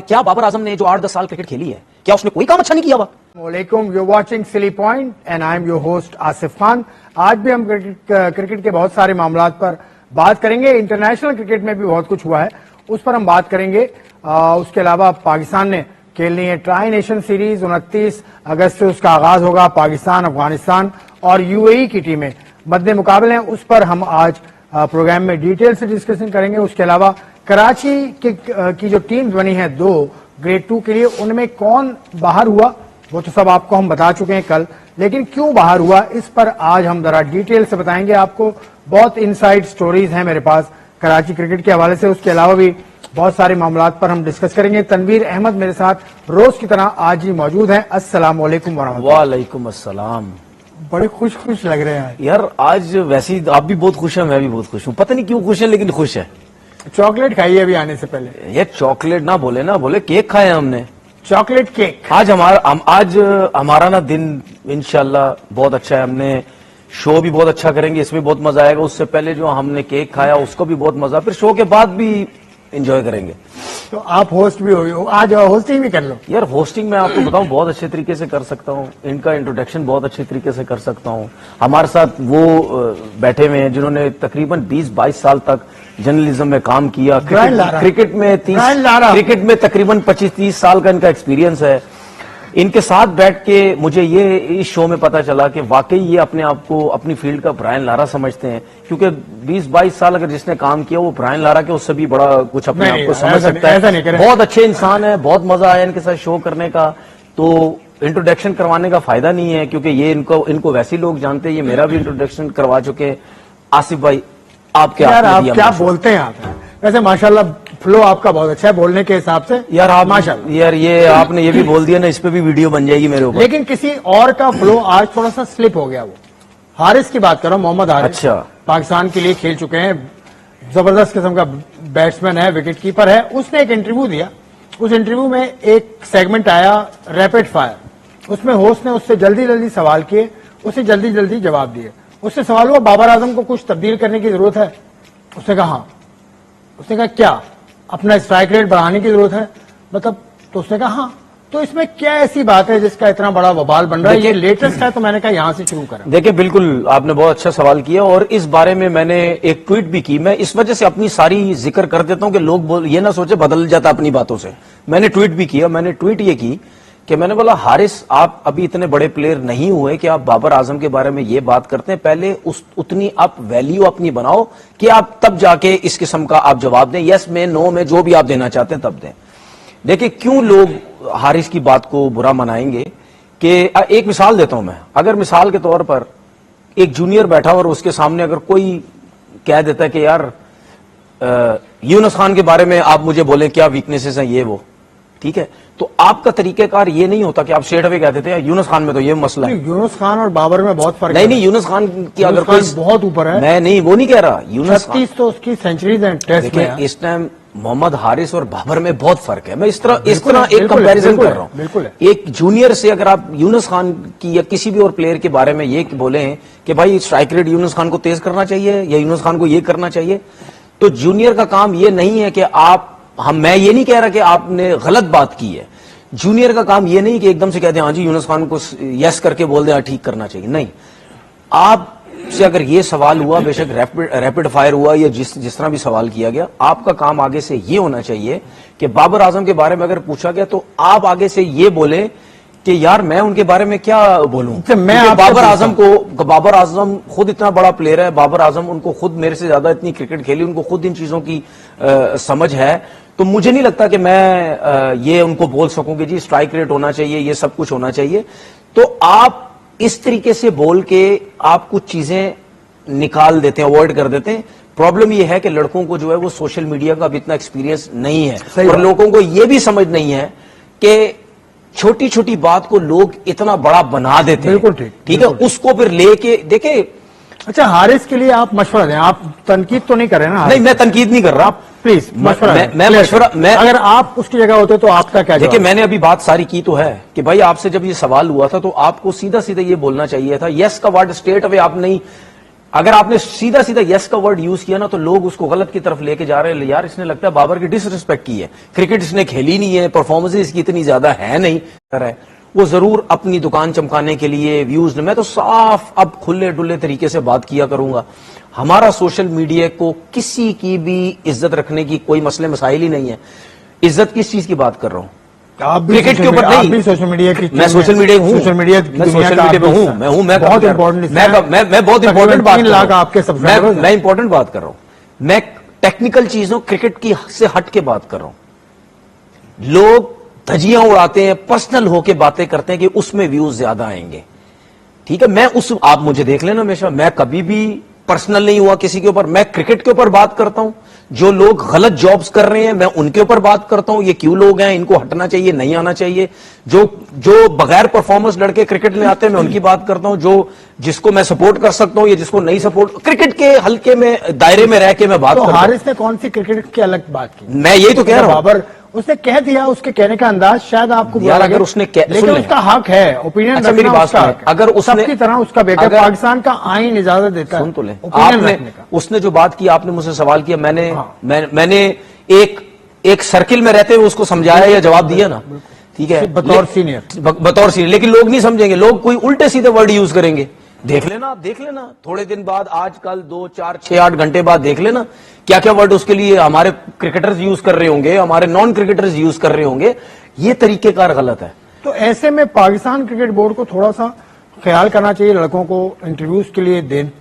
کیا بابر اعظم نے جو 8-10 سال کرکٹ کھیلی ہے کیا اس نے کوئی کام اچھا نہیں کیا ہوا؟ وعلیکم، یو واچنگ سلی point and I am your host Asif Khan. آج بھی ہم کرکٹ کے بہت سارے معاملات پر بات کریں گے۔ انٹرنیشنل کرکٹ میں بھی بہت کچھ ہوا ہے، اس پر ہم بات کریں گے۔ اس کے علاوہ پاکستان نے کھیلنی ہے ٹرائی نیشن سیریز، 29 اگست سے اس کا آغاز ہوگا۔ پاکستان، افغانستان اور یو اے ای کی ٹیمیں مد مقابل ہیں، اس پر ہم آج پروگرام میں ڈیٹیل سے ڈسکشن کریں گے۔ اس کے علاوہ کراچی کی جو ٹیم بنی ہے 2 گریڈ 2 کے لیے، ان میں کون باہر ہوا وہ تو سب آپ کو ہم بتا چکے ہیں کل، لیکن کیوں باہر ہوا اس پر آج ہم ذرا ڈیٹیل سے بتائیں گے آپ کو۔ بہت انسائڈ سٹوریز ہیں میرے پاس کراچی کرکٹ کے حوالے سے۔ اس کے علاوہ بھی بہت سارے معاملات پر ہم ڈسکس کریں گے۔ تنویر احمد میرے ساتھ روز کی طرح آج ہی موجود ہیں۔ السلام علیکم ورحمۃ اللہ۔ وعلیکم السلام۔ بڑے خوش لگ رہے ہیں یار آج ویسے آپ بھی بہت خوش ہیں، میں بھی بہت خوش ہوں، پتہ نہیں کیوں خوش ہیں لیکن خوش ہے۔ چاکلیٹ کھائی ہے ابھی آنے سے پہلے؟ یہ چاکلیٹ نہ بولے کیک کھائے ہم نے، چاکلیٹ کیک۔ آج ہمارا نا دن انشاءاللہ بہت اچھا ہے۔ ہم نے شو بھی بہت اچھا کریں گے، اس میں بہت مزہ آئے گا۔ اس سے پہلے جو ہم نے کیک کھایا اس کو بھی بہت مزہ، پھر شو کے بعد بھی انجوائے کریں گے۔ تو آپ ہوسٹ بھی ہو، آج ہوسٹنگ بھی کر لو۔ یار ہوسٹنگ میں آپ کو بتاؤں بہت اچھے طریقے سے کر سکتا ہوں، ان کا انٹروڈکشن بہت اچھے طریقے سے کر سکتا ہوں۔ ہمارے ساتھ وہ بیٹھے ہوئے ہیں جنہوں نے تقریباً 20-22 سال تک جرنلزم میں کام کیا، کرکٹ میں تقریباً 25-30 سال کا ان کا ایکسپیرینس ہے۔ ان کے ساتھ بیٹھ کے مجھے یہ اس شو میں پتا چلا کہ واقعی یہ اپنے آپ کو اپنی فیلڈ کا برائن لارا سمجھتے ہیں، کیونکہ 20-22 سال اگر جس نے کام کیا وہ برائن لارا کے اس سے بھی بڑا کچھ اپنے آپ کو سمجھ سکتا ہے۔ بہت اچھے انسان ہیں، بہت مزہ آیا ان کے ساتھ شو کرنے کا۔ تو انٹروڈکشن کروانے کا فائدہ نہیں ہے کیونکہ یہ ان کو ویسے لوگ جانتے ہیں، یہ میرا بھی انٹروڈکشن کروا چکے۔ آصف بھائی آپ کیا بولتے ہیں؟ آپ ویسے ماشاءاللہ فلو آپ کا بہت اچھا ہے بولنے کے حساب سے۔ یار یہ آپ نے یہ بھی بول دیا نا، اس پہ بھی ویڈیو بن جائے گی میرے اوپر۔ لیکن کسی اور کا فلو آج تھوڑا سا سلپ ہو گیا۔ وہ حارث کی بات کر رہا ہوں، محمد حارث۔ اچھا، پاکستان کے لیے کھیل چکے ہیں، زبردست قسم کا بیٹسمین ہے، وکٹ کیپر ہے۔ اس نے ایک انٹرویو دیا، اس انٹرویو میں ایک سیگمنٹ آیا ریپڈ فائر، اس میں ہوسٹ نے اس سے جلدی سوال کیے، اسے جلدی جواب دیے۔ اس سے سوال ہوا بابر اعظم کو کچھ تبدیل کرنے کی ضرورت ہے؟ اس نے کہا ہاں۔ اس نے کہا کیا؟ اپنا اسٹرائک ریٹ بڑھانے کی ضرورت ہے مطلب؟ تو اس نے کہا ہاں۔ تو اس میں کیا ایسی بات ہے جس کا اتنا بڑا وبال بن رہا ہے؟ یہ لیٹسٹ ہے تو میں نے کہا یہاں سے شروع کریں۔ دیکھیں بالکل آپ نے بہت اچھا سوال کیا، اور اس بارے میں میں نے ایک ٹویٹ بھی کی۔ میں اس وجہ سے اپنی ساری ذکر کر دیتا ہوں کہ لوگ یہ نہ سوچے بدل جاتا اپنی باتوں سے۔ میں نے ٹویٹ بھی کیا، میں نے ٹویٹ یہ کی کہ میں نے بولا حارث آپ ابھی اتنے بڑے پلیئر نہیں ہوئے کہ آپ بابر اعظم کے بارے میں یہ بات کرتے ہیں، پہلے اتنی آپ ویلیو اپنی بناؤ کہ آپ تب جا کے اس قسم کا آپ جواب دیں، یس میں نو میں جو بھی آپ دینا چاہتے ہیں تب دیں۔ دیکھیں کیوں لوگ حارث کی بات کو برا منائیں گے، کہ ایک مثال دیتا ہوں میں۔ اگر مثال کے طور پر ایک جونیئر بیٹھا اور اس کے سامنے اگر کوئی کہہ دیتا ہے کہ یار یونس خان کے بارے میں آپ مجھے بولیں کیا ویکنیسز ہیں یہ وہ، ٹھیک ہے، تو آپ کا طریقہ کار یہ نہیں ہوتا کہ آپ اسٹریٹ اوے کہتے تھے یونس خان میں تو یہ مسئلہ ہے۔ یونس خان اور بابر میں بہت فرق نہیں، یونس خان کی اگر کوئی بہت اوپر ہے، میں نہیں وہ نہیں کہہ رہا۔ یونس 36 تو اس کی سینچریز ہیں ٹیسٹ میں۔ اس ٹائم محمد حارث اور بابر میں بہت فرق ہے۔ میں اس طرح ایک کمپیریزن کر رہا ہوں۔ بالکل ایک جونیئر سے اگر آپ یونس خان کی یا کسی بھی اور پلیئر کے بارے میں یہ بولیں کہ بھائی اسٹرائک ریٹ یونس خان کو تیز کرنا چاہیے یا یونس خان کو یہ کرنا چاہیے، تو جونیئر کا کام یہ نہیں ہے کہ میں یہ نہیں کہہ رہا کہ آپ نے غلط بات کی ہے۔ جونیئر کا کام یہ نہیں کہ ایک دم سے کہتے ہیں ہاں جی یونس خان کو یس کر کے بول دیں ٹھیک کرنا چاہیے، نہیں۔ آپ سے اگر یہ سوال ہوا، بے شک ریپڈ فائر ہوا یا جس طرح بھی سوال کیا گیا، آپ کا کام آگے سے یہ ہونا چاہیے کہ بابر اعظم کے بارے میں اگر پوچھا گیا تو آپ آگے سے یہ بولیں کہ یار میں ان کے بارے میں کیا بولوں۔ بابر اعظم خود اتنا بڑا پلیئر ہے، بابر اعظم ان کو خود میرے سے زیادہ اتنی کرکٹ کھیلی، ان کو خود ان چیزوں کی سمجھ ہے، تو مجھے نہیں لگتا کہ میں یہ ان کو بول سکوں کہ جی اسٹرائک ریٹ ہونا چاہیے، یہ سب کچھ ہونا چاہیے۔ تو آپ اس طریقے سے بول کے آپ کچھ چیزیں نکال دیتے ہیں، اوائڈ کر دیتے ہیں۔ پرابلم یہ ہے کہ لڑکوں کو جو ہے وہ سوشل میڈیا کا اب اتنا ایکسپیرینس نہیں ہے، اور لوگوں کو یہ بھی سمجھ نہیں ہے کہ چھوٹی چھوٹی بات کو لوگ اتنا بڑا بنا دیتے ہیں۔ بالکل ٹھیک ہے، اس کو پھر لے کے دیکھیں۔ اچھا حارث کے لیے آپ مشورہ دیں، آپ تنقید تو نہیں کر رہے نا؟ نہیں میں تنقید نہیں کر رہا، پلیز مشورہ اگر آپ اس کی جگہ ہوتے تو آپ کا کیا؟ دیکھیں میں نے ابھی بات ساری کی تو ہے کہ بھائی آپ سے جب یہ سوال ہوا تھا تو آپ کو سیدھا یہ بولنا چاہیے تھا، یس کا ورڈ اسٹریٹ اوے آپ نہیں اگر آپ نے سیدھا سیدھا یس کا ورڈ یوز کیا نا تو لوگ اس کو غلط کی طرف لے کے جا رہے ہیں. یار اس نے لگتا ہے بابر کی ڈس ریسپیکٹ کی ہے, کرکٹ اس نے کھیلی نہیں ہے, پرفارمنس اس کی اتنی زیادہ ہے نہیں, وہ ضرور اپنی دکان چمکانے کے لیے ویوز. میں تو صاف اب کھلے ڈلے طریقے سے بات کیا کروں گا. ہمارا سوشل میڈیا کو کسی کی بھی عزت رکھنے کی کوئی مسئلے مسائل ہی نہیں ہے. عزت کس چیز کی بات کر رہا ہوں؟ کرکٹ کے اوپر نہیں, سوشل میڈیا کی, میں سوشل میڈیا ہوں, سوشل میڈیا پہ ہوں, میں بہت امپورٹنٹ بات کر رہا ہوں. میں امپورٹنٹ بات کر رہا ہوں. میں ٹیکنیکل چیزوں کرکٹ کی سے ہٹ کے بات کر رہا ہوں. لوگ دھجیاں اڑاتے ہیں, پرسنل ہو کے باتیں کرتے ہیں کہ اس میں ویوز زیادہ آئیں گے. ٹھیک ہے, میں آپ مجھے دیکھ لینا ہمیشہ, میں کبھی بھی پرسنل نہیں ہوا کسی کے اوپر. میں کرکٹ کے اوپر بات کرتا ہوں. جو لوگ غلط جابز کر رہے ہیں میں ان کے اوپر بات کرتا ہوں. یہ کیوں لوگ ہیں, ان کو ہٹنا چاہیے, نہیں آنا چاہیے. جو بغیر پرفارمنس لڑکے کرکٹ میں آتے ہیں میں ان کی بات کرتا ہوں. جس کو میں سپورٹ کر سکتا ہوں یا جس کو نہیں سپورٹ, کرکٹ کے حلقے میں دائرے میں رہ کے میں بات کرتا ہوں. حارث نے کون سی کرکٹ کی الگ بات کی؟ میں یہی تو کہہ رہا ہوں. بابر اس نے کہہ دیا, اس کے کہنے کا انداز شاید آپ کو یار اگر اس نے لیکن اس کا حق ہے اوپینین اچھا میری بات سنیں, اگر اس سب نے کی طرح اس کا بیٹا پاکستان کا آئین اجازت دیتا ہے. سن تو لیں, اوپینین رکھنے کا. اس نے جو بات کی, آپ نے مجھ سے سوال کیا, میں نے ایک سرکل میں رہتے ہوئے اس کو سمجھایا یا جواب دیا نا. ٹھیک ہے, بطور سینئر, لیکن لوگ نہیں سمجھیں گے, لوگ کوئی الٹے سیدھے ورڈ یوز کریں گے. دیکھ لینا, آپ دیکھ لینا تھوڑے دن بعد, آج کل 2 4 6 8 گھنٹے بعد دیکھ لینا کیا کیا ورڈ اس کے لیے ہمارے کرکٹرز یوز کر رہے ہوں گے, ہمارے نان کرکٹرز یوز کر رہے ہوں گے. یہ طریقہ کار غلط ہے. تو ایسے میں پاکستان کرکٹ بورڈ کو تھوڑا سا خیال کرنا چاہیے. لڑکوں کو انٹرویوز کے لیے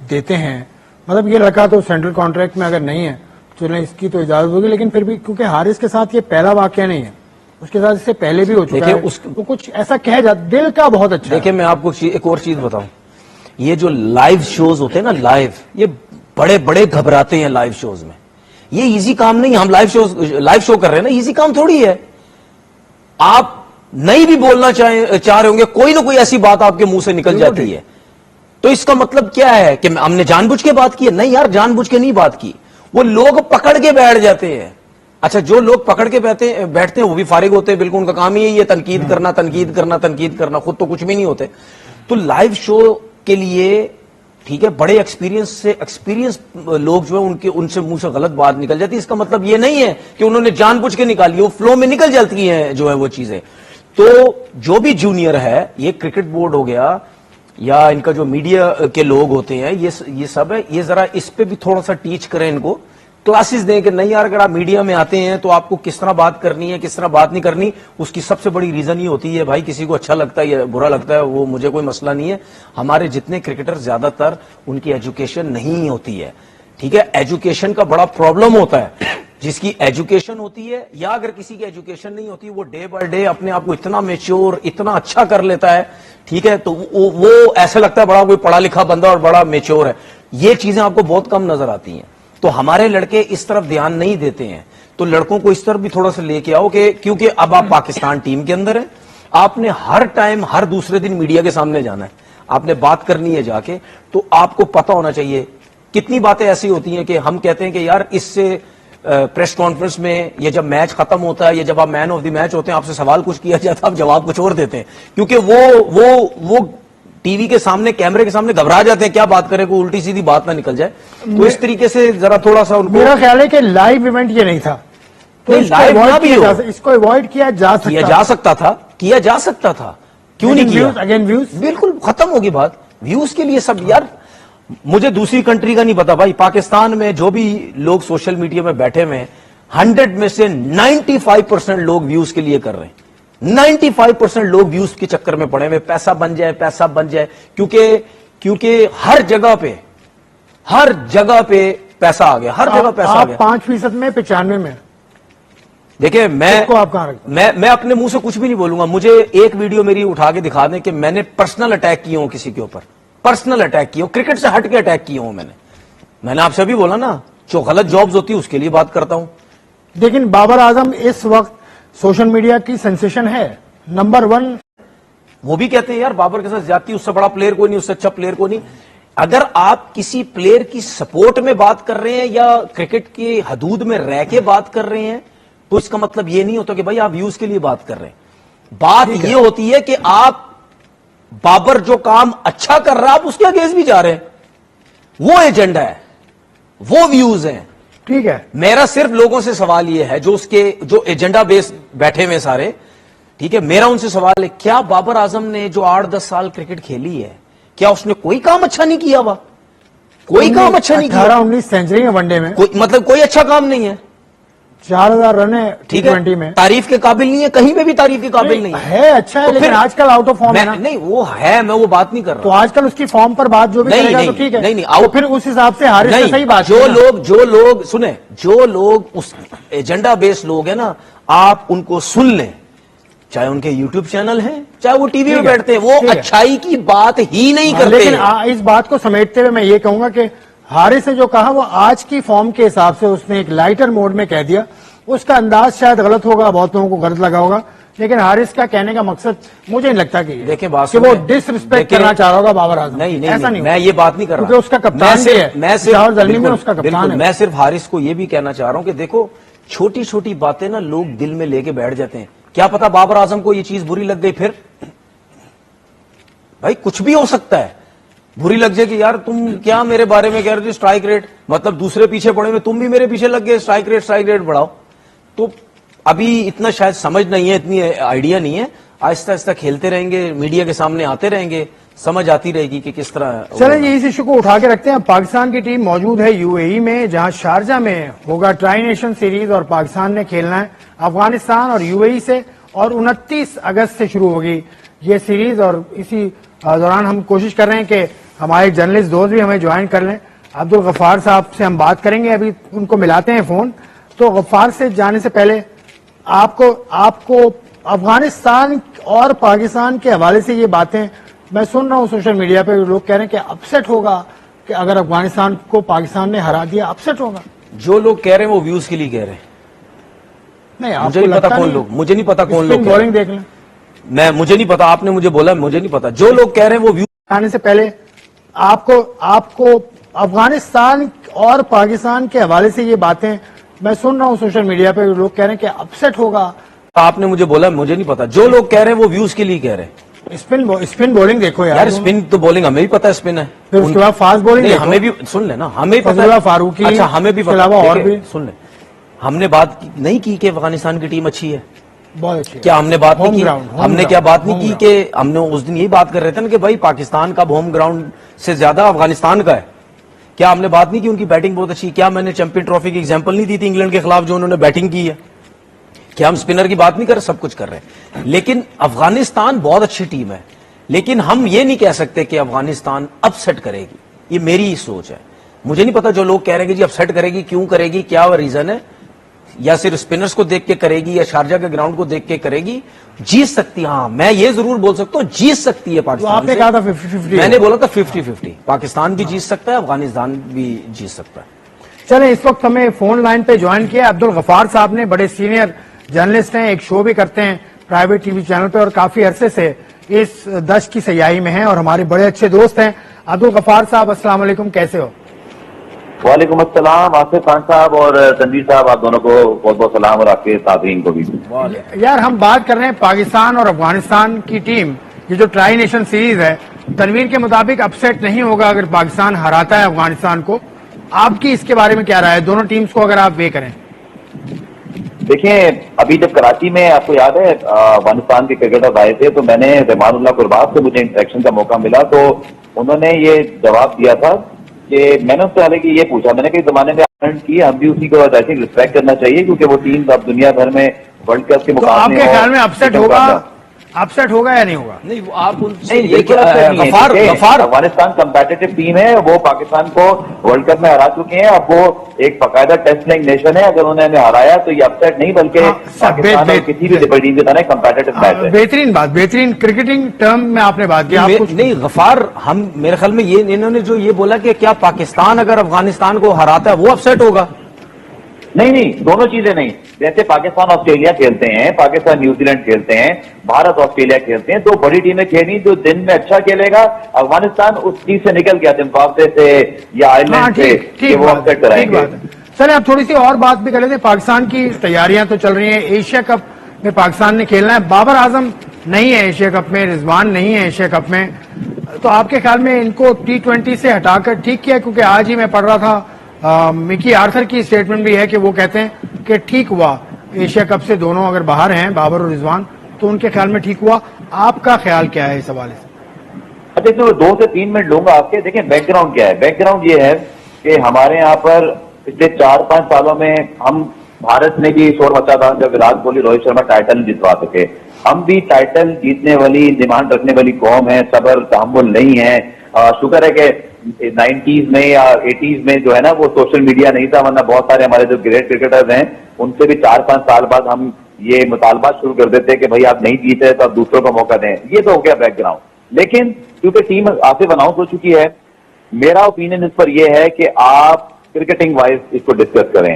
دیتے ہیں, مطلب یہ لڑکا تو سینٹرل کانٹریکٹ میں اگر نہیں ہے چلیں اس کی تو اجازت ہوگی, لیکن پھر بھی کیونکہ حارث کے ساتھ یہ پہلا واقعہ نہیں ہے, اس کے ساتھ اس سے پہلے بھی ہو چکا ہے, وہ کچھ ایسا کہہ جاتا, دل کا بہت اچھا. دیکھیں میں آپ کو ایک اور چیز بتاؤں, یہ جو لائیو شوز ہوتے ہیں نا, لائیو, یہ بڑے بڑے گھبراتے ہیں لائیو شوز میں. یہ ایزی کام نہیں, ہم لائیو شو کر رہے ہیں نا, ایزی کام تھوڑی ہے. آپ نہیں بھی بولنا چاہ رہے ہوں گے, کوئی نہ کوئی ایسی بات آپ کے منہ سے نکل جاتی ہے. تو اس کا مطلب کیا ہے کہ ہم نے جان بوجھ کے بات کی ہے؟ نہیں یار, جان بوجھ کے نہیں بات کی. وہ لوگ پکڑ کے بیٹھ جاتے ہیں. اچھا, جو لوگ پکڑ کے بیٹھتے ہیں وہ بھی فارغ ہوتے ہیں, بالکل ان کا کام ہی ہے یہ تنقید کرنا, خود تو کچھ بھی نہیں ہوتے. تو لائیو شو کے لیے ٹھیک ہے, بڑے ایکسپیرینس لوگ جو ہیں ان سے منہ سے غلط بات نکل جاتی ہے. اس کا مطلب یہ نہیں ہے کہ انہوں نے جان بوجھ کے نکالی, وہ فلو میں نکل جاتی ہیں جو ہے وہ چیزیں. تو جو بھی جونیئر ہے, یہ کرکٹ بورڈ ہو گیا یا ان کا جو میڈیا کے لوگ ہوتے ہیں, یہ سب ہے, یہ ذرا اس پہ بھی تھوڑا سا ٹیچ کریں, ان کو کلاسز دیں کہ نہیں یار اگر آپ میڈیا میں آتے ہیں تو آپ کو کس طرح بات کرنی ہے, کس طرح بات نہیں کرنی. اس کی سب سے بڑی ریزن یہ ہوتی ہے, بھائی کسی کو اچھا لگتا ہے یا برا لگتا ہے وہ مجھے کوئی مسئلہ نہیں ہے. ہمارے جتنے کرکٹر زیادہ تر ان کی ایجوکیشن نہیں ہوتی ہے. ٹھیک ہے, ایجوکیشن کا بڑا پرابلم ہوتا ہے. جس کی ایجوکیشن ہوتی ہے یا اگر کسی کی ایجوکیشن نہیں ہوتی, وہ ڈے بائی ڈے اپنے آپ کو اتنا میچور, اتنا اچھا کر لیتا ہے. ٹھیک ہے, تو وہ ایسا لگتا ہے بڑا کوئی پڑھا لکھا بندہ اور بڑا میچور ہے. یہ چیزیں آپ کو بہت کم نظر آتی ہیں. تو ہمارے لڑکے اس طرف دھیان نہیں دیتے ہیں. تو لڑکوں کو اس طرف بھی تھوڑا سا لے کے آؤ کہ کیونکہ اب آپ پاکستان ٹیم کے اندر ہیں, آپ نے ہر ٹائم ہر دوسرے دن میڈیا کے سامنے جانا ہے, آپ نے بات کرنی ہے جا کے. تو آپ کو پتا ہونا چاہیے کتنی باتیں ایسی ہوتی ہیں کہ ہم کہتے ہیں کہ یار اس سے پریس کانفرنس میں یا جب میچ ختم ہوتا ہے یا جب آپ مین آف دی میچ ہوتے ہیں, آپ سے سوال کچھ کیا جاتا ہے, آپ جواب کچھ اور دیتے ہیں, کیونکہ وہ ٹی وی کے سامنے, کیمرے کے سامنے گھبرا جاتے ہیں کیا بات کریں, کوئی الٹی سیدھی بات نہ نکل جائے. تو اس طریقے سے ذرا تھوڑا سا میرا خیال ہے کہ لائیو ایونٹ یہ نہیں تھا, تو اس کو اوائڈ کیا جا سکتا تھا. کیوں نہیں کیا؟ اگین ویوز بالکل ختم ہوگی بات. ویوز کے لیے سب, یار مجھے دوسری کنٹری کا نہیں پتا بھائی, پاکستان میں جو بھی لوگ سوشل میڈیا میں بیٹھے ہوئے ہیں 100 میں سے 95% لوگ ویوز کے لیے کر رہے ہیں. 95% لوگ ویوز کے چکر میں پڑے ہوئے, پیسہ بن جائے, کیونکہ ہر جگہ پہ پیسہ آ گیا, ہر جگہ پیسہ آ گیا. 5% میں 95 میں. دیکھیں میں اپنے منہ سے کچھ بھی نہیں بولوں گا. مجھے ایک ویڈیو میری اٹھا کے دکھا دیں کہ میں نے پرسنل اٹیک کیا ہوں کسی کے اوپر, پرسنل اٹیک کیا ہوں, کرکٹ سے ہٹ کے اٹیک کیا ہوں. میں نے آپ سے بھی بولا نا, جو غلط جابز ہوتی ہے اس کے لیے بات کرتا ہوں. لیکن بابر اعظم اس وقت سوشل میڈیا کی سینسیشن ہے, نمبر 1. وہ بھی کہتے ہیں یار بابر کے ساتھ زیادتی, اس سے بڑا پلیئر کوئی نہیں, اس سے اچھا پلیئر کوئی نہیں. اگر آپ کسی پلیئر کی سپورٹ میں بات کر رہے ہیں یا کرکٹ کی حدود میں رہ کے بات کر رہے ہیں تو اس کا مطلب یہ نہیں ہوتا کہ بھائی آپ ویوز کے لیے بات کر رہے ہیں. بات یہ ہوتی ہے کہ آپ بابر جو کام اچھا کر رہا ہے آپ اس کے اگینسٹ بھی جا رہے ہیں. وہ ایجنڈا ہے, وہ ویوز ہیں. ٹھیک ہے, میرا صرف لوگوں سے سوال یہ ہے جو اس کے جو ایجنڈا بیس بیٹھے ہوئے سارے, ٹھیک ہے, میرا ان سے سوال ہے کیا بابر اعظم نے جو 8-10 سال کرکٹ کھیلی ہے کیا اس نے کوئی کام اچھا نہیں کیا ہوا؟ کوئی کام اچھا نہیں کیا, 18-19 سینچری ہے ون ڈے میں, مطلب کوئی اچھا کام نہیں ہے. 4000 رن ہے ٹھیک ہے, T20 میں, تعریف کے قابل نہیں ہے, کہیں پہ بھی تعریف کے قابل نہیں ہے اچھا ہے, تو لیکن پھر آج کل آؤٹ آف فارم ہے نا. نہیں وہ ہے, میں وہ بات نہیں کر تو رہا. آج کل اس کی فارم پر بات جو بھی نہیں، کرے گا نہیں، تو ٹھیک ہے, نہیں، نہیں، تو پھر اس حساب سے حارث سے صحیح بات جو ہے نا. لوگ سنیں, جو لوگ اس ایجنڈا بیس لوگ ہیں نا, آپ ان کو سن لیں, چاہے ان کے یوٹیوب چینل ہیں, چاہے وہ ٹی وی میں ٹھیک ہے، بیٹھتے ہیں, وہ ٹھیک ہے. اچھائی کی بات ہی نہیں کرتے. لیکن اس بات کو سمیٹتے ہوئے میں یہ کہوں گا کہ حارث نے جو کہا وہ آج کی فارم کے حساب سے اس نے ایک لائٹر موڈ میں کہہ دیا. اس کا انداز شاید غلط ہوگا, بہت لوگوں کو غلط لگا ہوگا, لیکن حارث کا کہنے کا مقصد مجھے نہیں لگتا کہ دیکھیں بات کہ وہ سنیں. ڈس رسپیکٹ دیکھیں، کرنا چاہ رہا ہوگا بابر اعظم. نہیں ایسا نہیں, نہیں میں یہ بات نہیں کر رہا, کیونکہ اس کا کپتان بھی ہے, پشاور زلمی میں اس کا کپتان بالکل, ہے. میں صرف حارث کو یہ بھی کہنا چاہ رہا ہوں کہ دیکھو چھوٹی چھوٹی باتیں نا لوگ دل میں لے کے بیٹھ جاتے ہیں. کیا پتا بابر اعظم کو یہ چیز بری لگ گئی, پھر بھائی کچھ بھی ہو سکتا ہے, بری لگ جائے کہ یار تم کیا میرے بارے میں کہہ رہے تھے اسٹرائک ریٹ, مطلب دوسرے پیچھے پڑے ہوئے, تم بھی میرے پیچھے لگ گئے, اسٹرائک ریٹ بڑھاؤ. تو ابھی اتنا شاید سمجھ نہیں ہے, اتنی آئیڈیا نہیں ہے, آہستہ آہستہ کھیلتے رہیں گے, میڈیا کے سامنے آتے رہیں گے, سمجھ آتی رہے گی کہ کس طرح. چلیں جی, اس ایشو کو اٹھا کے رکھتے ہیں. پاکستان کی ٹیم موجود ہے یو اے ای میں, جہاں شارجہ میں ہوگا ٹرائی نیشن سیریز, اور پاکستان نے کھیلنا ہے افغانستان اور یو اے ای سے, اور 29 اگست سے شروع ہوگی یہ سیریز. اور اسی دوران ہم کوشش کر رہے ہیں کہ ہمارے جرنلسٹ دوست بھی ہمیں جوائن کر لیں. عبدالغفار صاحب سے ہم بات کریں گے, ابھی ان کو ملاتے ہیں فون. تو غفار سے جانے سے پہلے آپ کو افغانستان اور پاکستان کے حوالے سے یہ باتیں میں سن رہا ہوں سوشل میڈیا پہ, لوگ کہہ رہے ہیں کہ اپسیٹ ہوگا کہ اگر افغانستان کو پاکستان نے ہرا دیا, اپسیٹ ہوگا. جو لوگ کہہ رہے ہیں وہ ویوز کے لیے کہہ رہے ہیں. نہیں, آپ مجھے کو نہیں پتا لگتا کون نہیں؟ لوگ, مجھے نہیں پتا کون لوگ اسپن کہہ رہے بولنگ دیکھ لیں. ہیں. مجھے نہیں پتا, آپ نے مجھے بولا, مجھے نہیں پتا. جو لوگ کہہ رہے ہیں وہ ویوز. آنے سے پہلے آپ کو افغانستان اور پاکستان کے حوالے سے یہ باتیں میں سن رہا ہوں سوشل میڈیا پہ, لوگ کہہ رہے ہیں کہ اپسیٹ ہوگا. آپ نے مجھے بولا, مجھے نہیں پتا. جو لوگ کہہ رہے ہیں وہ ویوز کے لیے کہہ رہے ہیں. اسپن بولنگ دیکھو یار اسپن تو بولنگ ہمیں بھی پتا ہے اسپن ہے, پھر اس کے بعد فاسٹ بولنگ نہیں ہمیں بھی سن لیں نا, ہمیں پتا فضل اللہ فاروقی, اچھا ہمیں بھی اس کے پتا, علاوہ اور دیکھیں، بھی سن لیں, ہم نے بات نہیں کی کہ افغانستان کی ٹیم اچھی ہے, بہت اچھی ہے. کیا ہم نے بات نہیں ہوم کی, گراؤنڈ، ہم نے کیا بات نہیں ہوم کی گراؤنڈ. کہ ہم نے اس دن یہی بات کر رہے تھے نا کہ بھائی پاکستان کا ہوم گراؤنڈ سے زیادہ افغانستان کا ہے. کیا ہم نے بات نہیں کی ان کی بیٹنگ بہت اچھی, کیا میں نے چیمپئن ٹرافی کی ایگزامپل نہیں دی تھی انگلینڈ کے خلاف جو انہوں نے بیٹنگ کی ہے, کیا ہم اسپنر کی بات نہیں کر رہے, سب کچھ کر رہے ہیں. لیکن افغانستان بہت اچھی ٹیم ہے, لیکن ہم یہ نہیں کہہ سکتے کہ افغانستان اپ سیٹ کرے گی, یہ میری ہی سوچ ہے. مجھے نہیں پتا جو لوگ کہہ رہے ہیں کہ جی اپ سیٹ کرے گی, کیوں کرے گی, کیا وہ ریزن ہے, یا صرف اسپنرز کو دیکھ کے کرے گی, یا شارجہ کے گراؤنڈ کو دیکھ کے کرے گی. جیت سکتی, ہاں میں یہ ضرور بول سکتا ہوں جیت سکتی ہے تو آپ پاکستان نے سے. کہا تھا 50-50. میں نے بولا تھا 50-50, پاکستان بھی جیت سکتا ہے, افغانستان بھی جیت سکتا ہے. چلیں, اس وقت ہمیں فون لائن پہ جوائن کیا عبدالغفار صاحب نے, بڑے سینئر جرنلسٹ ہیں, ایک شو بھی کرتے ہیں پرائیویٹ ٹی وی چینل پہ, اور کافی عرصے سے اس دشت کی سیاحی میں ہیں, اور ہمارے بڑے اچھے دوست ہیں. عبدالغفار صاحب السلام علیکم, کیسے ہو؟ وعلیکم السلام آصف خان صاحب اور تنویر صاحب, آپ دونوں کو بہت بہت سلام, اور آپ کے ساتھین کو بھی. یار ہم بات کر رہے ہیں پاکستان اور افغانستان کی ٹیم, یہ جو ٹرائی نیشن سیریز ہے, تنویر کے مطابق اپسیٹ نہیں ہوگا اگر پاکستان ہراتا ہے افغانستان کو. آپ کی اس کے بارے میں کیا رائے ہے, دونوں ٹیمز کو اگر آپ وے کریں؟ دیکھیں, ابھی جب کراچی میں آپ کو یاد ہے افغانستان کے کرکٹر آئے تھے, تو میں نے رحمان اللہ قربات سے مجھے انٹریکشن کا موقع ملا, تو انہوں نے یہ جواب دیا تھا کہ میں نے اس سے پہلے کہ یہ پوچھا, میں نے کہ زمانے میں آنند کی, ہم بھی اسی کو آئی تھنک ریسپیکٹ کرنا چاہیے, کیونکہ وہ ٹیم اب دنیا بھر میں ورلڈ کپ کے تو آپ مقابلے کے خیال میں اپسیٹ ہوگا یا نہیں ہوگا؟ نہیں آپ ان سے نہیں, یہ بالکل ایسا نہیں ہے. غفار دیکھیں, افغانستان کمپیٹیٹو ٹیم ہے, وہ پاکستان کو ورلڈ کپ میں ہرا چکے ہیں, اب وہ ایک باقاعدہ ٹیسٹ پلئنگ نیشن ہے, اگر انہوں نے ہمیں ہرایا تو یہ اپسیٹ نہیں, بلکہ پاکستان اور کسی بھی بڑی ٹیم کے طرح کمپیٹیٹو میچ ہے. بہترین بات, بہترین کرکٹنگ ٹرم میں آپ نے بات کی. آپ کچھ نہیں غفار, ہم میرے خیال میں یہ انہوں نے جو یہ بولا کہ کیا پاکستان اگر افغانستان کو ہراتا ہے وہ اپسیٹ ہوگا, نہیں, دونوں چیزیں نہیں. جیسے پاکستان آسٹریلیا کھیلتے ہیں, پاکستان نیوزی لینڈ کھیلتے ہیں, بھارت آسٹریلیا کھیلتے ہیں, تو بڑی ٹیمیں کھیلی, جو دن میں اچھا کھیلے گا. افغانستان اس چیز سے نکل گیا, زمبابوے سے یا آئرلینڈ سے, کہ وہ اپسیٹ کرائیں گے. چلیں اب تھوڑی سی اور بات بھی کر لیتے ہیں. پاکستان کی تیاریاں تو چل رہی ہیں, ایشیا کپ میں پاکستان نے کھیلنا ہے. بابر اعظم نہیں ہے ایشیا کپ میں, رضوان نہیں ہے ایشیا کپ میں, تو آپ کے خیال میں ان کو T20 سے ہٹا کر ٹھیک کیا؟ کیونکہ آج ہی میں پڑھ رہا تھا مکی آرتھر کی اسٹیٹمنٹ بھی ہے کہ وہ کہتے ہیں کہ ٹھیک ہوا ایشیا کپ سے دونوں اگر باہر ہیں بابر اور رضوان تو ان کے خیال میں ٹھیک ہوا. آپ کا خیال کیا ہے اس حوالے سے؟ اچھا تو 2 سے 3 منٹ لوں گا آپ کے. دیکھیں بیک گراؤنڈ کیا ہے. بیک گراؤنڈ یہ ہے کہ ہمارے یہاں پر پچھلے 4-5 سالوں میں ہم بھارت نے بھی شور مچا تھا جب وراٹ کوہلی روہت شرما ٹائٹل جتوا سکے. ہم بھی ٹائٹل جیتنے والی ڈیمانڈ رکھنے والی قوم ہے, صبر تحمل نہیں ہے. شکر ہے کہ 90s میں یا 80s میں جو ہے نا وہ سوشل میڈیا نہیں تھا, ورنہ بہت سارے ہمارے جو گریٹ کرکٹرز ہیں ان سے بھی 4-5 سال بعد ہم یہ مطالبات شروع کر دیتے کہ بھائی آپ نہیں جیتے تو آپ دوسروں کو موقع دیں. یہ تو ہو گیا بیک گراؤنڈ. لیکن کیونکہ ٹیم آصف اناؤنس ہو چکی ہے, میرا اوپینین اس پر یہ ہے کہ آپ کرکٹنگ وائز اس کو ڈسکس کریں.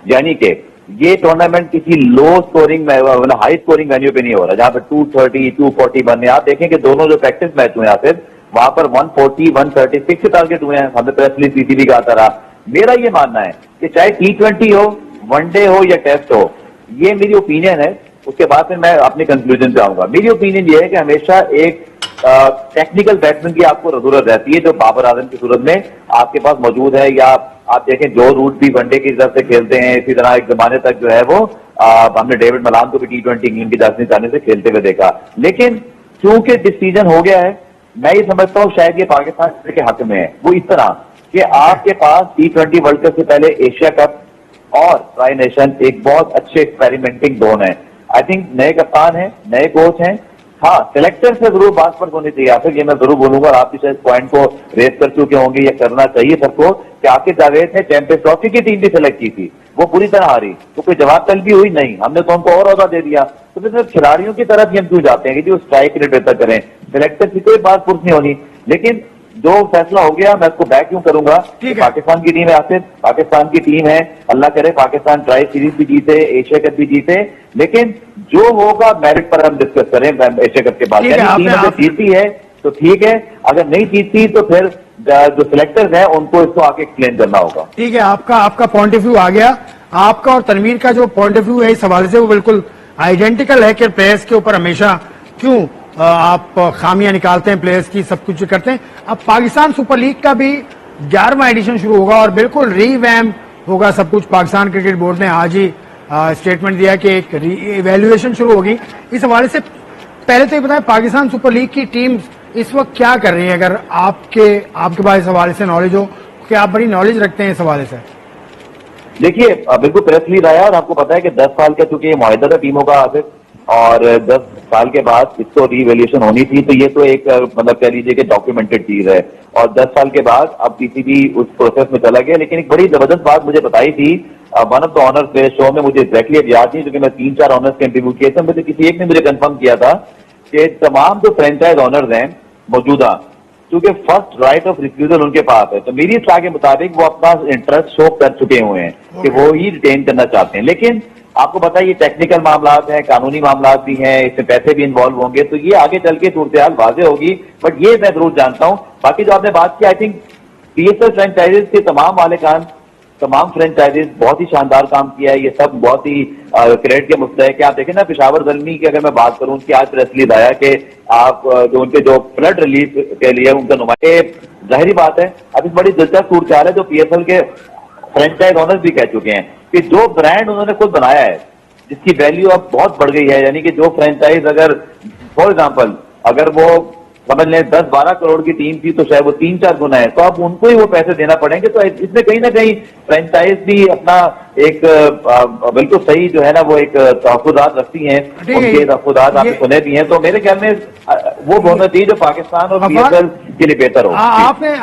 یعنی کہ یہ ٹورنامنٹ کسی لو اسکورنگ ہائی اسکورنگ وینیو پہ نہیں ہو رہا جہاں پہ 230 240 بننے. آپ دیکھیں کہ دونوں جو پریکٹس میچ ہوئے ہیں صرف وہاں پر 140 136 کے ٹارگیٹ ہوئے ہیں. ہم نے پریس ریلیز سی بھی کہا تھا. میرا یہ ماننا ہے کہ چاہے T20 ہو, ون ڈے ہو یا ٹیسٹ ہو, یہ میری اوپینین ہے. اس کے بعد پھر میں اپنی کنکلوژن پہ آؤں گا. میری اوپینین یہ ہے کہ ہمیشہ ایک ٹیکنیکل بیٹسمین کی آپ کو ضرورت رہتی ہے جو بابر اعظم کی صورت میں آپ کے پاس موجود ہے. یا آپ دیکھیں جو روٹ بھی ون ڈے کی طرف سے کھیلتے ہیں, اسی طرح ایک زمانے تک جو ہے وہ ہم نے ڈیوڈ ملان کو بھی T20 انگلینڈ کی جانچنے جانے سے کھیلتے ہوئے دیکھا. لیکن چونکہ ڈسیزن ہو گیا ہے, میں یہ سمجھتا ہوں شاید یہ پاکستان کے حق میں ہے. وہ اس طرح کہ آپ کے پاس T20 ورلڈ کپ سے پہلے ایشیا کپ اور ٹرائی نیشن ایک بہت اچھے ایکسپیریمنٹنگ زون ہے. آئی تھنک نئے کپتان ہیں, نئے کوچ ہیں. ہاں سلیکٹر سے ضرور بات پر ہونی چاہیے آخر, یہ میں ضرور بولوں گا. اور آپ اس پوائنٹ کو ریز کر چکے ہوں گے, یہ کرنا چاہیے سب کو کہ عاقب جاوید نے چیمپئنز ٹرافی کی ٹیم بھی سلیکٹ کی تھی, وہ پوری طرح ہاری, تو کوئی جواب طلبی ہوئی نہیں, ہم نے تو ان کو اور عہدہ دے دیا. تو پھر کھلاڑیوں کی طرف ہی ہم کیوں جاتے ہیں کہ جو اسٹرائک ریٹ بہتر کریں. سلیکٹر کی کوئی بات پرس نہیں ہونی. لیکن جو فیصلہ ہو گیا میں اس کو بیک کیوں کروں گا. پاکستان کی ٹیم ہے آصف, پاکستان کی ٹیم ہے, اللہ کرے پاکستان ٹرائی سیریز بھی جیتے, ایشیا کپ بھی جیتے. لیکن جو ہوگا میرٹ پر ہم ڈسکس کریں ایشیا کپ کے بعد. یعنی ٹیم اگر جیتی ہے تو ٹھیک ہے, اگر نہیں جیتی تو پھر جو سلیکٹرز ہیں ان کو اس کو آگے ایکسپلین کرنا ہوگا. ٹھیک ہے, آپ کا پوائنٹ آف ویو آ گیا. آپ کا اور تنویر کا جو پوائنٹ آف ویو ہے اس حوالے سے وہ بالکل آئیڈینٹیکل ہے کہ پلیئرز کے اوپر ہمیشہ کیوں آپ خامیاں نکالتے ہیں پلیئرز کی, سب کچھ کرتے ہیں. اب پاکستان سپر لیگ کا بھی 11واں ایڈیشن شروع ہوگا اور بالکل ری ویمپ ہوگا سب کچھ. پاکستان کرکٹ بورڈ نے آج ہی اسٹیٹمنٹ دیا کہ ایک ایویلویشن شروع ہوگی. اس حوالے سے پہلے تو یہ بتائیں پاکستان سپر لیگ کی ٹیم اس وقت کیا کر رہی ہے, اگر آپ کے پاس اس حوالے سے نالج ہو کہ آپ بڑی نالج رکھتے ہیں اس حوالے سے. دیکھیے بالکل پریس ریلیز آیا اور آپ کو پتا ہے کہ 10 سال کا چونکہ یہ معاہدہ تھا ٹیموں کا آصف, اور 10 سال کے بعد اس کو ری ایویلیوشن ہونی تھی. تو یہ تو ایک مطلب کہہ لیجیے کہ ڈاکیومنٹڈ چیز ہے. اور 10 سال کے بعد اب PCB اس پروسیس میں چلا گیا. لیکن ایک بڑی زبردست بات مجھے بتائی تھی ون آف دا آنرز میرے شو میں, مجھے ایگزیکٹلی اب یاد نہیں کیونکہ میں 3-4 آنرز کے انٹرویو کیے تھے, مجھے کسی ایک نے مجھے کنفرم کیا تھا کہ تمام جو فرینچائز آنرز ہیں موجودہ, کیونکہ فرسٹ رائٹ آف ریفیوزل ان کے پاس ہے, تو میری اطلاع کے مطابق وہ اپنا انٹرسٹ شو کر چکے ہوئے ہیں کہ وہ ہی ریٹین کرنا چاہتے ہیں. لیکن آپ کو پتا ہے یہ ٹیکنیکل معاملات ہیں, قانونی معاملات بھی ہیں, اس میں پیسے بھی انوالو ہوں گے, تو یہ آگے چل کے صورتحال واضح ہوگی. بٹ یہ میں ضرور جانتا ہوں. باقی جو آپ نے بات کی, آئی تھنک PSL فرینچائزز کے تمام مالکان, تمام فرینچائزز بہت ہی شاندار کام کیا ہے. یہ سب بہت ہی کریڈٹ کے مستحق ہے. آپ دیکھیں نا پشاور زلمی کی اگر میں بات کروں, ان کی آج پریس ریلیز آیا کہ آپ جو ان کے جو فلڈ ریلیف کے لیے ان کا نمائندے, ظاہری بات ہے اب اس بڑی دلچسپ صورتحال ہے جو PSL کے فرینچائز آنرز بھی کہہ چکے ہیں کہ جو برانڈ انہوں نے خود بنایا ہے جس کی ویلیو اب بہت بڑھ گئی ہے, یعنی کہ جو فرینچائز اگر فار ایگزامپل اگر وہ سمجھ لیں 10-12 کروڑ کی ٹیم تھی تو شاید وہ 3-4 گنا ہے, تو اب ان کو ہی وہ پیسے دینا پڑیں گے. تو اس میں کہیں نہ کہیں فرینچائز بھی اپنا ایک بالکل صحیح جو ہے نا وہ ایک تحفظات رکھتی ہیں, ان کے تحفظات آپ نے سنے بھی ہیں. تو میرے خیال میں وہ ہونا چاہیے جو پاکستان اور PSL کے لیے بہتر ہو. آپ نے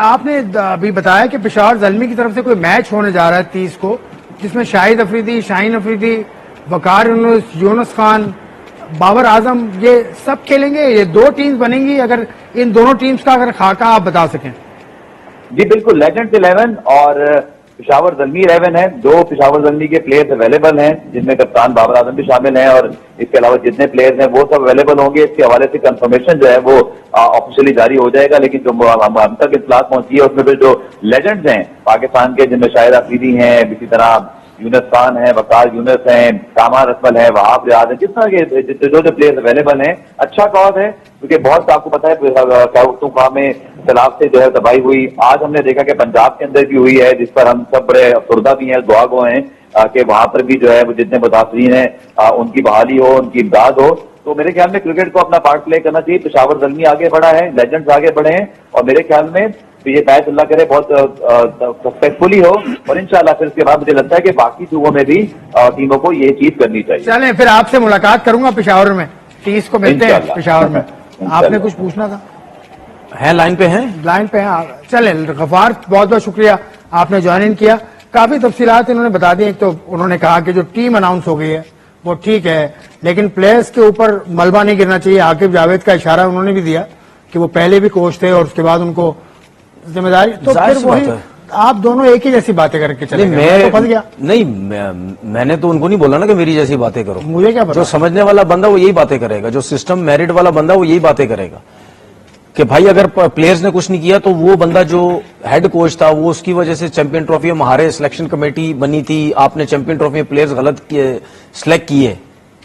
ابھی بتایا کہ پشاور زلمی کی طرف سے کوئی میچ ہونے جا رہا ہے 30 کو, جس میں شاہد افریدی, شاہین افریدی, وقار یونس خان, بابر اعظم, یہ سب کھیلیں گے. یہ 2 ٹیمز بنیں گی. اگر ان دونوں ٹیمز کا اگر خاکہ آپ بتا سکیں. جی بالکل, لیجنڈز 11 اور پشاور زلمی 11 ہیں. 2 پشاور زلمی کے پلیئرز اویلیبل ہیں جن میں کپتان بابر اعظم بھی شامل ہیں, اور اس کے علاوہ جتنے پلیئرز ہیں وہ سب اویلیبل ہوں گے. اس کے حوالے سے کنفرمیشن جو ہے وہ آفیشلی جاری ہو جائے گا. لیکن جو ہم تک اطلاع پہنچی ہے اس میں جو لیجنڈز ہیں پاکستان کے, جن میں شاہد افریدی ہیں, اسی طرح یونس خان ہے, وقار یونس ہیں, سامان رسمل ہے, وہاب ریاض ہے, جس طرح کے جو پلیئرز اویلیبل ہیں, اچھا کاز ہے کیونکہ بہت آپ کو پتا ہے میں سیلاب سے جو ہے تباہی ہوئی. آج ہم نے دیکھا کہ پنجاب کے اندر بھی ہوئی ہے, جس پر ہم سب بڑے افسردہ بھی ہیں, دعا گو ہیں کہ وہاں پر بھی جو ہے وہ جتنے متاثرین ہیں ان کی بحالی ہو, ان کی امداد ہو. تو میرے خیال میں کرکٹ کو اپنا پارٹ پلے کرنا چاہیے. پشاور زلمی آگے بڑھا ہے, لیجنڈز آگے بڑھے ہیں, اور میرے خیال میں تو یہ میچ اللہ کرے بہت سکسیسفلی ہو, اور انشاءاللہ پھر اس کے بعد مجھے لگتا ہے کہ باقی صوبوں میں بھی ٹیموں کو یہ چیز کرنی چاہیے. چلیں پھر آپ سے ملاقات کروں گا پشاور میں, 30 کو ملتے ہیں پشاور میں. آپ نے کچھ پوچھنا تھا؟ ہے لائن پہ ہیں, لائن پہ ہیں. چلیں غفار, بہت بہت شکریہ آپ نے جوائن ان کیا. کافی تفصیلات انہوں نے بتا دی. ایک تو انہوں نے کہا کہ جو ٹیم اناؤنس ہو گئی ہے وہ ٹھیک ہے, لیکن پلیئرز کے اوپر ملبہ نہیں گرنا چاہیے. عاقب جاوید کا اشارہ انہوں نے بھی دیا کہ وہ پہلے بھی کوچ تھے اور اس کے بعد ان کو ذمہ داری, تو پھر وہی آپ دونوں ایک ہی جیسی باتیں کر کے چلے گئے. پھنس گیا نہیں, میں نے تو ان کو نہیں بولا نا کہ میری جیسی باتیں کرو. مجھے کیا پتا, جو سمجھنے والا بندہ وہ یہی باتیں کرے گا, جو سسٹم میرٹ والا بندہ وہ یہی باتیں کرے گا کہ بھائی اگر پلیئرز نے کچھ نہیں کیا تو وہ بندہ جو ہیڈ کوچ تھا وہ اس کی وجہ سے چیمپئن ٹرافی میں ہمارے سلیکشن کمیٹی بنی تھی, آپ نے چیمپئن ٹرافی میں پلیئرز غلط سلیکٹ کیے,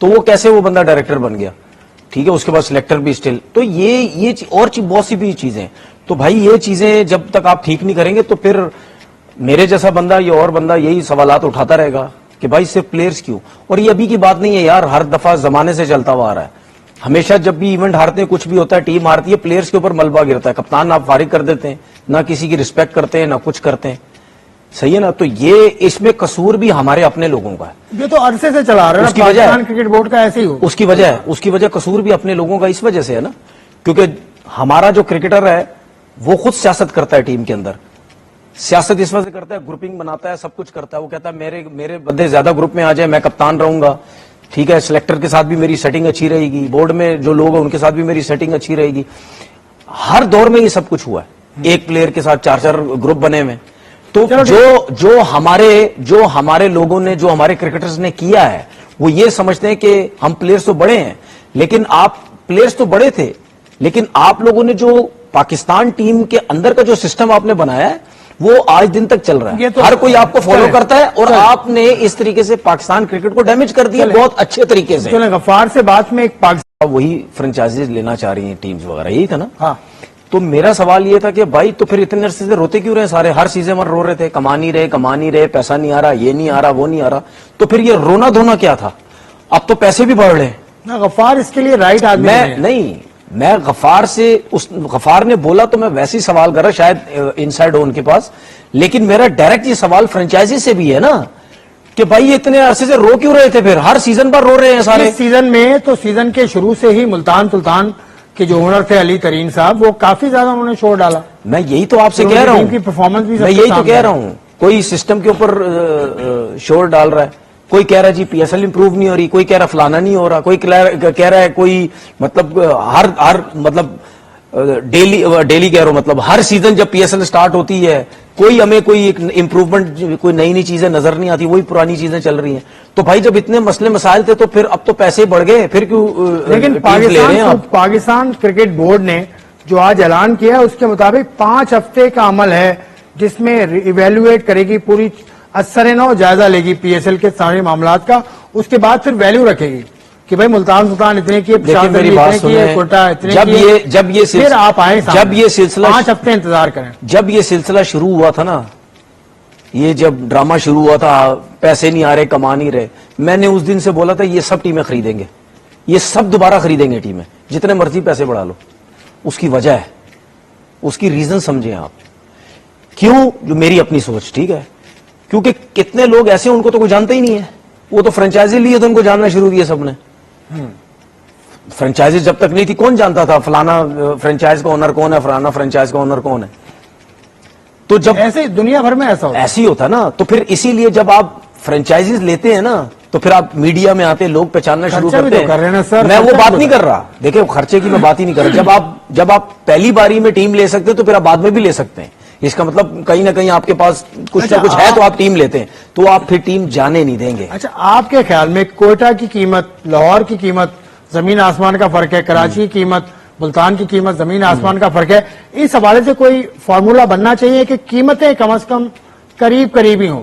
تو وہ کیسے وہ بندہ ڈائریکٹر بن گیا؟ ٹھیک ہے, اس کے بعد سلیکٹر بھی اسٹل. تو یہ اور بہت سی بھی چیزیں. تو بھائی یہ چیزیں جب تک آپ ٹھیک نہیں کریں گے تو پھر میرے جیسا بندہ یا اور بندہ یہی سوالات اٹھاتا رہے گا کہ بھائی صرف پلیئرز کیوں. اور یہ ابھی کی بات نہیں ہے یار, ہر دفعہ زمانے سے چلتا ہوا آ رہا ہے. ہمیشہ جب بھی ایونٹ ہارتے ہیں, کچھ بھی ہوتا ہے, ٹیم ہارتی ہے, پلیئرز کے اوپر ملبہ گرتا ہے. کپتان آپ فارغ کر دیتے ہیں, نہ کسی کی رسپیکٹ کرتے ہیں, نہ کچھ کرتے ہیں. صحیح ہے نا. تو یہ اس میں قصور بھی ہمارے اپنے لوگوں کا ہے. یہ تو عرصے سے چلا رہا ہے, پاکستان کرکٹ بورڈ کا ایسے ہی ہو. اس کی وجہ قصور بھی اپنے لوگوں کا اس وجہ سے ہے نا, کیونکہ ہمارا جو کرکٹر ہے وہ خود سیاست کرتا ہے ٹیم کے اندر. سیاست اس وجہ سے کرتا ہے, گروپنگ بناتا ہے, سب کچھ کرتا ہے. وہ کہتا ہے میرے بندے زیادہ گروپ میں آ جائیں, میں کپتان رہوں گا. ٹھیک ہے, سلیکٹر کے ساتھ بھی میری سیٹنگ اچھی رہے گی, بورڈ میں جو لوگ ہیں ان کے ساتھ بھی میری سیٹنگ اچھی رہے گی. ہر دور میں یہ سب کچھ ہوا ہے, ایک پلیئر کے ساتھ 4 گروپ بنے ہوئے. تو جو ہمارے لوگوں نے, جو ہمارے کرکٹرز نے کیا ہے, وہ یہ سمجھتے ہیں کہ ہم پلیئرز تو بڑے ہیں, لیکن آپ پلیئرز تو بڑے تھے, لیکن آپ لوگوں نے جو پاکستان ٹیم کے اندر کا جو سسٹم آپ نے بنایا ہے وہ آج دن تک چل رہا ہے. ہر کوئی آپ کو فالو کرتا ہے, اور آپ نے اس طریقے سے پاکستان کرکٹ کو ڈیمیج کر دیا بہت اچھے طریقے سے. غفار سے بات میں ایک پاکستان وہی فرنچائزز لینا چاہ رہی ہیں ٹیمز وغیرہ, یہی تھا نا. ہاں. تو میرا سوال یہ تھا کہ بھائی تو پھر اتنے عرصے سے روتے کیوں رہے سارے, ہر سیزن میں رو رہے تھے, کما نہیں رہے, پیسہ نہیں آ رہا, یہ نہیں آ رہا, وہ نہیں آ رہا. تو پھر یہ رونا دھونا کیا تھا؟ اب تو پیسے بھی بڑھ رہے ہیں. غفار اس کے لیے رائٹ آدمی نہیں, میں غفار نے بولا تو میں ویسے ہی سوال کر رہا, شاید انسائیڈ ہو ان کے پاس, لیکن میرا ڈائریکٹ یہ سوال فرنچائزی سے بھی ہے نا کہ بھائی یہ اتنے عرصے سے رو کیوں رہے تھے, پھر ہر سیزن پر رو رہے ہیں سارے. سیزن میں تو سیزن کے شروع سے ہی ملتان سلطان کے جو اونر تھے علی ترین صاحب, وہ کافی زیادہ انہوں نے شور ڈالا. میں یہی تو آپ سے کہہ رہا ہوں, کی پرفارمنس بھی میں یہی تو کہہ رہا ہوں. کوئی سسٹم کے اوپر شور ڈال رہا ہے, کوئی کہہ رہا ہے جی پی ایس ایل امپروو نہیں ہو رہی, کوئی کہہ رہا فلانا نہیں ہو رہا, کوئی کہہ رہا ہے کوئی مطلب ہر مطلب ڈیلی کہہ رہا ہوں, مطلب ہر سیزن جب پی ایس ایل سٹارٹ ہوتی ہے کوئی ہمیں کوئی ایک امپروومنٹ, کوئی نئی چیزیں نظر نہیں آتی, وہی پرانی چیزیں چل رہی ہیں. تو بھائی جب اتنے مسئلے مسائل تھے تو پھر اب تو پیسے بڑھ گئے, پھر کیوں لیکن پاکستان کرکٹ بورڈ نے جو آج اعلان کیا اس کے مطابق 5 ہفتے کا عمل ہے جس میں ایویلویٹ کرے گی, پوری اثر نو جائزہ لے گی پی ایس ایل کے سارے معاملات کا, اس کے بعد پھر ویلیو رکھے گی کہ بھائی ملتان سلطان اتنے کیے, میری بات سنیں, پھر آپ آئیں, جب یہ سلسلہ 5 ہفتے انتظار کریں. جب یہ سلسلہ شروع ہوا تھا نا, یہ جب ڈرامہ شروع ہوا تھا, پیسے نہیں آ رہے, کما نہیں رہے, میں نے اس دن سے بولا تھا یہ سب ٹیمیں خریدیں گے, یہ سب دوبارہ خریدیں گے ٹیمیں, جتنے مرضی پیسے بڑھا لو. اس کی وجہ ہے, اس کی ریزن سمجھیں آپ کیوں, جو میری اپنی سوچ. ٹھیک ہے, کیونکہ کتنے لوگ ایسے ان کو تو کوئی جانتا ہی نہیں ہے, وہ تو فرنچائزی لی ہے تو ان کو جاننا شروع کیا سب نے. فرنچائزی جب تک نہیں تھی کون جانتا تھا فلانا فرنچائز کا اونر کون ہے, فلانا فرنچائز کا اونر کون ہے. تو جب ایسے دنیا بھر میں ایسا ہی ہوتا نا, تو پھر اسی لیے جب آپ فرنچائزیز لیتے ہیں نا تو پھر آپ میڈیا میں آتے, لوگ پہچاننا شروع کرتے ہیں. میں وہ بات نہیں کر رہا, دیکھیں خرچے کی میں بات ہی نہیں کر رہا. جب آپ پہلی باری میں ٹیم لے سکتے تو پھر آپ بعد میں بھی لے سکتے ہیں. اس کا مطلب کہیں نہ کہیں آپ کے پاس کچھ نہ کچھ ہے تو آپ ٹیم لیتے ہیں, تو آپ پھر ٹیم جانے نہیں دیں گے. اچھا, آپ کے خیال میں کوئٹہ کی قیمت, لاہور کی قیمت زمین آسمان کا فرق ہے, کراچی کی قیمت, ملتان کی قیمت زمین آسمان کا فرق ہے, اس حوالے سے کوئی فارمولا بننا چاہیے کہ قیمتیں کم از کم قریب ہی ہوں,